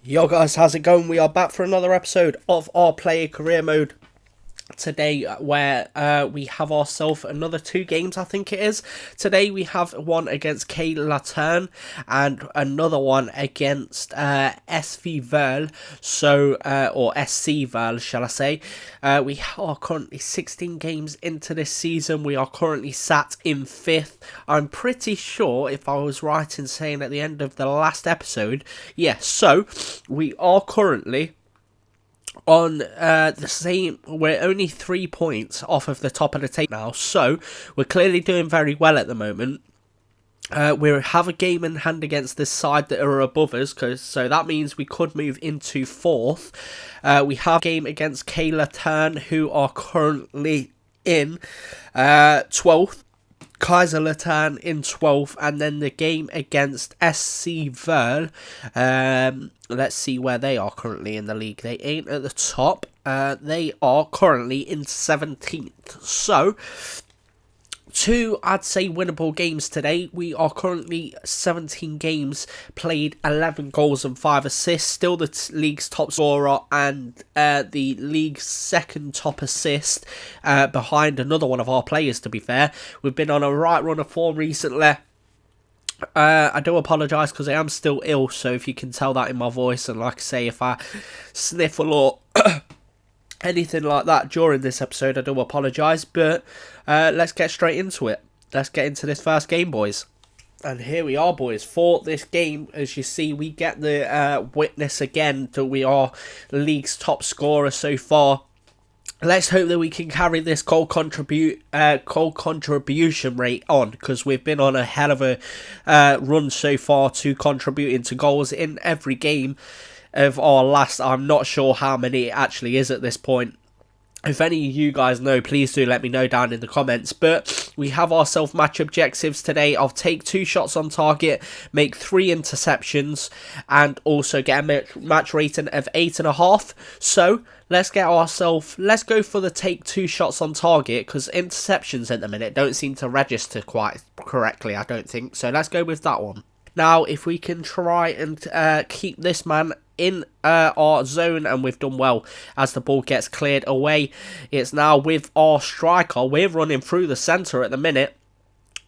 Yo guys, how's it going? We are back for another episode of our player career mode today, where we have ourselves another two games, I think it is. Today we have one against K Laterne and another one against SV Verl, or SC Verl, shall I say. We are currently 16 games into this season. We are currently sat in 5th. I'm pretty sure, if I was right in saying at the end of the last episode, so we are currently on the same. We're only 3 points off of the top of the table now, so we're clearly doing very well at the moment. We have a game in hand against this side that are above us, so that means we could move into 4th. We have a game against K Laterne, who are currently in 12th. Kaiser Laterne in 12th, and then the game against SC Verl. Let's see where they are currently in the league. They ain't at the top. They are currently in 17th. So, two, I'd say, winnable games today. We are currently 17 games played, 11 goals and 5 assists. Still the league's top scorer and the league's second top assist, behind another one of our players, to be fair. We've been on a right run of form recently. I do apologise because I am still ill, so if you can tell that in my voice, and like I say, if I sniffle or anything like that during this episode, I do apologise, but let's get straight into it. Let's get into this first game, boys. And here we are, boys. For this game, as you see, we get the witness again that we are the league's top scorer so far. Let's hope that we can carry this goal contribution rate on, because we've been on a hell of a run so far to contributing to goals in every game of our last. I'm not sure how many it actually is at this point. If any of you guys know, please do let me know down in the comments. But we have our self-match objectives today of take 2 shots on target, make 3 interceptions, and also get a match rating of 8.5. So let's go for the take 2 shots on target, because interceptions at the minute don't seem to register quite correctly, I don't think. So let's go with that one. Now, if we can try and keep this man in our zone, and we've done well as the ball gets cleared away. It's now with our striker. We're running through the centre at the minute,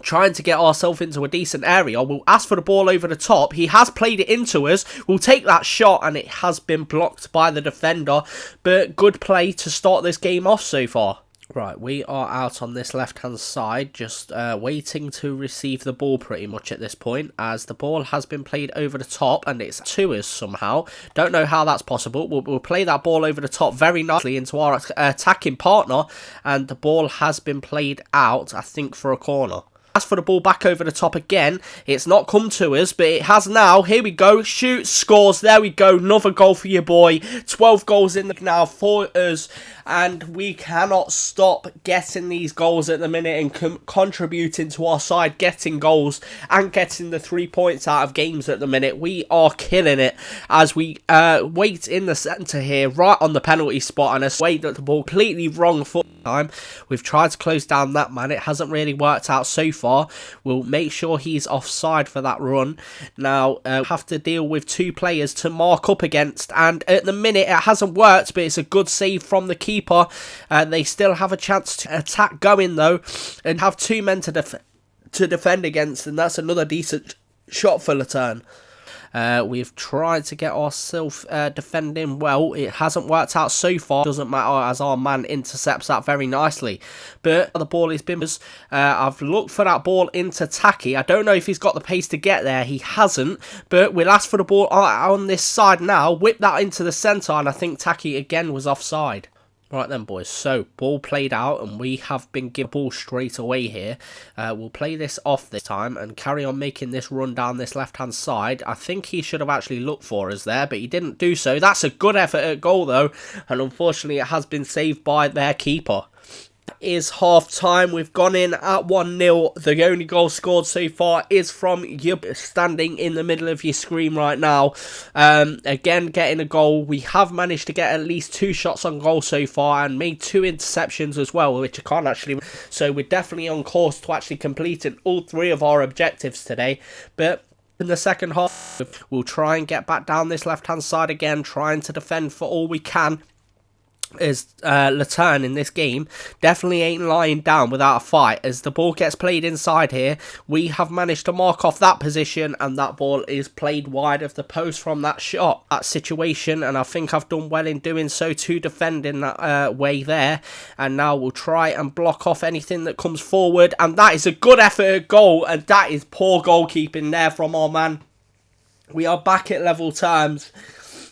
trying to get ourselves into a decent area. We'll ask for the ball over the top. He has played it into us. We'll take that shot, and it has been blocked by the defender, but good play to start this game off so far. Right, we are out on this left-hand side, just waiting to receive the ball pretty much at this point, as the ball has been played over the top, and it's to us somehow. Don't know how that's possible. We'll play that ball over the top very nicely into our attacking partner, and the ball has been played out, I think, for a corner. As for the ball back over the top again, it's not come to us, but it has now. Here we go, shoot, scores, there we go, another goal for your boy. 12 goals in now for us, and we cannot stop getting these goals at the minute and contributing to our side, getting goals and getting the 3 points out of games at the minute. We are killing it as we wait in the centre here, right on the penalty spot, and a swayed at the ball completely wrong foot time. We've tried to close down that man. It hasn't really worked out so far. We'll make sure he's offside for that run. Now, have to deal with 2 players to mark up against, and at the minute it hasn't worked, but it's a good save from the keeper. They still have a chance to attack going though, and have 2 men to defend against, and that's another decent shot for Laterne. We've tried to get ourselves defending well. It hasn't worked out so far. Doesn't matter, as our man intercepts that very nicely. But the ball is been. I've looked for that ball into Taki. I don't know if he's got the pace to get there. He hasn't. But we'll ask for the ball on this side now. Whip that into the centre, and I think Taki again was offside. Right then, boys, so ball played out, and we have been given ball straight away here. We'll play this off this time and carry on making this run down this left-hand side. I think he should have actually looked for us there, but he didn't do so. That's a good effort at goal, though, and unfortunately it has been saved by their keeper. Is half time. We've gone in at 1-0. The only goal scored so far is from Yub, standing in the middle of your screen right now. Again, getting a goal. We have managed to get at least 2 shots on goal so far, and made 2 interceptions as well, which I can't actually. So we're definitely on course to actually completing all 3 of our objectives today. But In the second half, we'll try and get back down this left-hand side again, trying to defend for all we can. As Laturn in this game definitely ain't lying down without a fight. As the ball gets played inside here, we have managed to mark off that position, and that ball is played wide of the post from that shot, that situation, and I think I've done well in doing so to defend in that way there. And now we'll try and block off anything that comes forward, and that is a good effort at goal, and that is poor goalkeeping there from our man. We are back at level terms.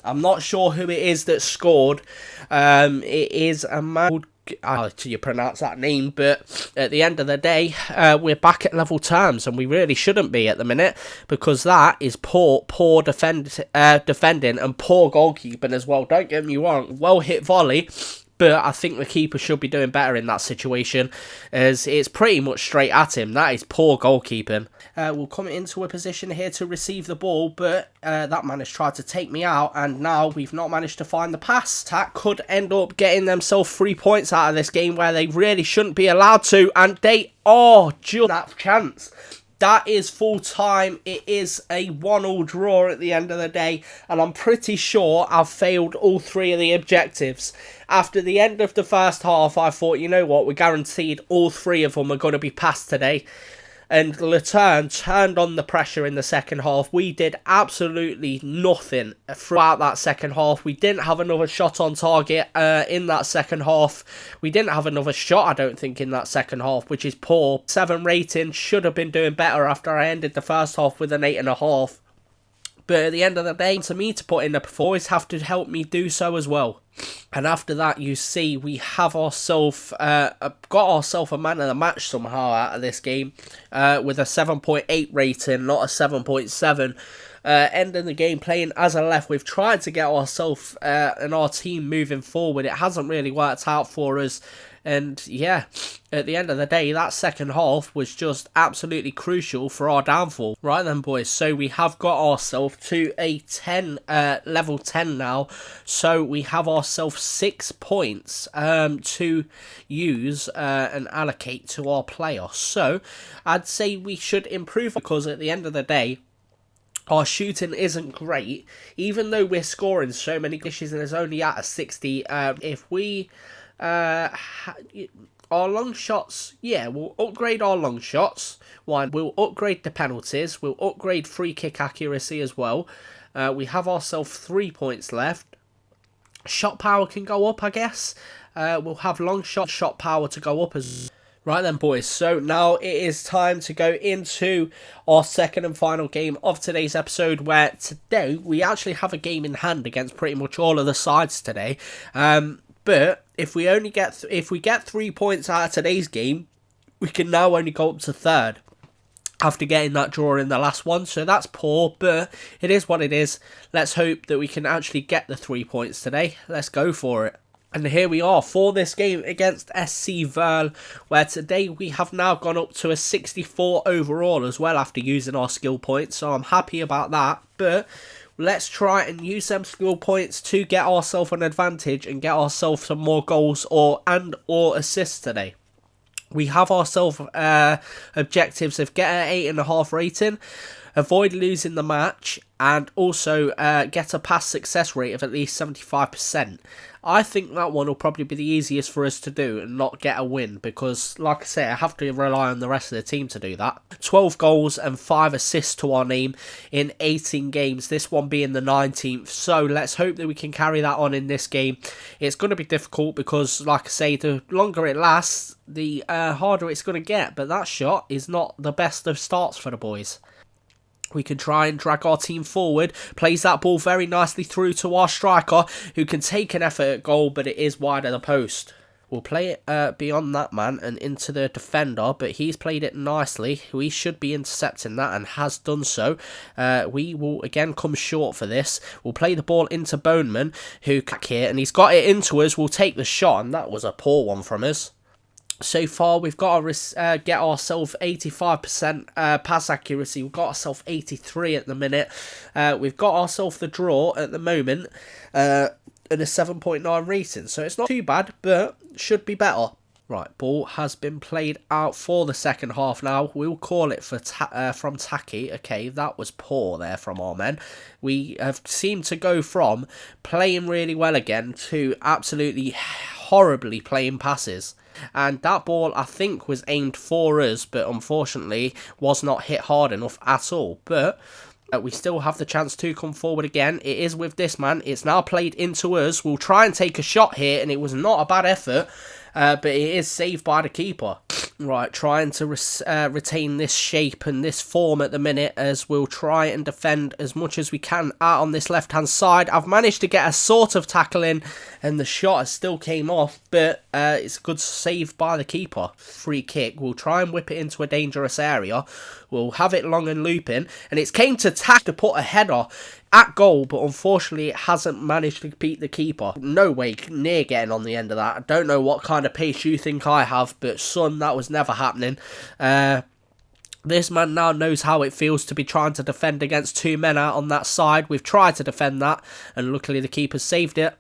I'm not sure who it is that scored. It is a man called, you pronounce that name, but at the end of the day, we're back at level terms, and we really shouldn't be at the minute, because that is poor defending and poor goalkeeping as well. Don't get me wrong, well hit volley, but I think the keeper should be doing better in that situation, as it's pretty much straight at him. That is poor goalkeeping. We'll come into a position here to receive the ball, but that man has tried to take me out, and now we've not managed to find the pass. That could end up getting themselves 3 points out of this game, where they really shouldn't be allowed to, and they are just that chance. That is full time. It is a 1-1 draw at the end of the day, and I'm pretty sure I've failed all 3 of the objectives. After the end of the first half, I thought, you know what, we're guaranteed all 3 of them are going to be passed today. And Laturn turned on the pressure in the second half. We did absolutely nothing throughout that second half. We didn't have another shot on target in that second half. We didn't have another shot, I don't think, in that second half, which is poor. 7 rating, should have been doing better after I ended the first half with an 8.5. But at the end of the day, to me to put in the performance, have to help me do so as well. And after that, you see, we have ourselves got ourselves a man of the match somehow out of this game, with a 7.8 rating, not a 7.7. Ending the game playing as a left. We've tried to get ourselves and our team moving forward. It hasn't really worked out for us. And yeah, at the end of the day, that second half was just absolutely crucial for our downfall. Right then, boys, so we have got ourselves to a level 10 now. So we have ourselves 6 points to use and allocate to our player. So I'd say we should improve, because at the end of the day, our shooting isn't great, even though we're scoring so many dishes and it's only at a 60. If we our long shots, yeah, we'll upgrade our long shots. We'll upgrade the penalties. We'll upgrade free kick accuracy as well. We have ourselves 3 points left. Shot power can go up, I guess. We'll have long shot power to go up as. Right then, boys, so now it is time to go into our second and final game of today's episode, where today we actually have a game in hand against pretty much all of the sides today. But if we get 3 points out of today's game, we can now only go up to third after getting that draw in the last one. So that's poor, but it is what it is. Let's hope that we can actually get the 3 points today. Let's go for it. And here we are for this game against SC Verl, where today we have now gone up to a 64 overall as well after using our skill points. So I'm happy about that. But let's try and use them skill points to get ourselves an advantage and get ourselves some more goals or assists today. We have ourselves objectives of get an 8.5 rating, avoid losing the match, and also get a pass success rate of at least 75%. I think that one will probably be the easiest for us to do and not get a win, because, like I say, I have to rely on the rest of the team to do that. 12 goals and 5 assists to our name in 18 games, this one being the 19th. So let's hope that we can carry that on in this game. It's going to be difficult because, like I say, the longer it lasts, the harder it's going to get. But that shot is not the best of starts for the boys. We can try and drag our team forward. Plays that ball very nicely through to our striker, who can take an effort at goal, but it is wide of the post. We'll play it beyond that man and into the defender, but he's played it nicely. We should be intercepting that and has done so. We will again come short for this. We'll play the ball into Boneman, who here, and he's got it into us. We'll take the shot, and that was a poor one from us. So far, we've got to get ourselves 85% pass accuracy. We've got ourselves 83 at the minute. We've got ourselves the draw at the moment and a 7.9 rating. So it's not too bad, but should be better. Right, ball has been played out for the second half now. We'll call it for from Taki. Okay, that was poor there from our men. We have seemed to go from playing really well again to absolutely horribly playing passes. And that ball, I think, was aimed for us, but unfortunately was not hit hard enough at all. But we still have the chance to come forward again. It is with this man. It's now played into us. We'll try and take a shot here, and it was not a bad effort. But it is saved by the keeper. Right, trying to retain this shape and this form at the minute as we'll try and defend as much as we can out on this left-hand side. I've managed to get a sort of tackle in and the shot still came off, but it's a good save by the keeper. Free kick. We'll try and whip it into a dangerous area. We'll have it long and looping, and it's came to tack to put a header at goal, but unfortunately it hasn't managed to beat the keeper. No way near getting on the end of that. I don't know what kind of pace you think I have, but son, that was never happening. This man now knows how it feels to be trying to defend against two men out on that side. We've tried to defend that, and luckily the keeper saved it.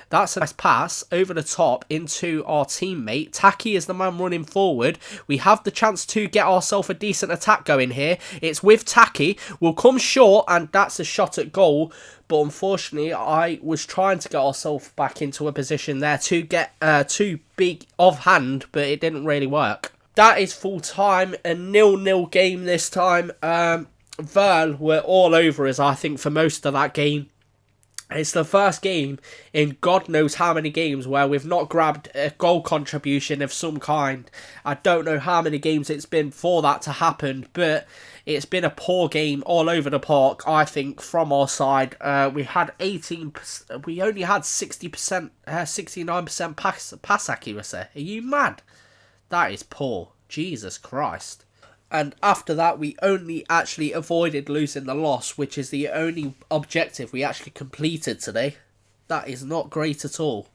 That's a nice pass over the top into our teammate. Taki is the man running forward. We have the chance to get ourselves a decent attack going here. It's with Taki. We'll come short, and that's a shot at goal. But unfortunately, I was trying to get ourselves back into a position there to get too big of hand, but it didn't really work. That is full time, a 0-0 game this time. Verl were all over us, I think, for most of that game. It's the first game in God knows how many games where we've not grabbed a goal contribution of some kind. I don't know how many games it's been for that to happen, but it's been a poor game all over the park, I think, from our side. We had 18%, we only had 60%, 69% pass accuracy. Are you mad? That is poor. Jesus Christ. And after that, we only actually avoided losing the loss, which is the only objective we actually completed today. That is not great at all.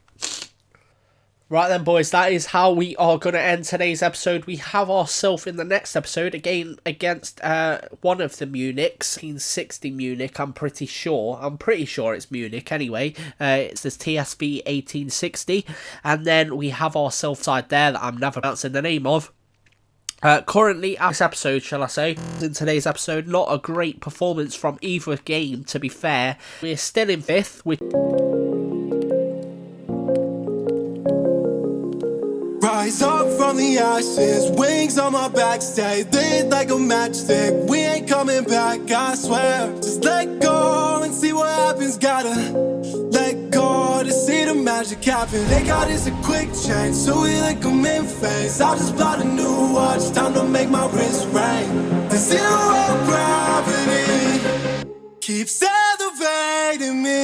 Right then, boys, that is how we are going to end today's episode. We have ourselves in the next episode, again, against one of the Munichs, 1960 Munich, I'm pretty sure. I'm pretty sure it's Munich, anyway. It's this TSV 1860. And then we have ourselves side there that I'm never pronouncing the name of. Currently, this episode, shall I say, in today's episode, not a great performance from either game, to be fair. We're still in 5th. Rise up from the ashes, wings on my back, stay lit like a matchstick. We ain't coming back, I swear. Just let go and see what happens, gotta let go to see the magic happen. They got us a quick change, so we like them in phase. I just bought a new watch, time to make my wrist ring. The zero gravity keeps elevating me.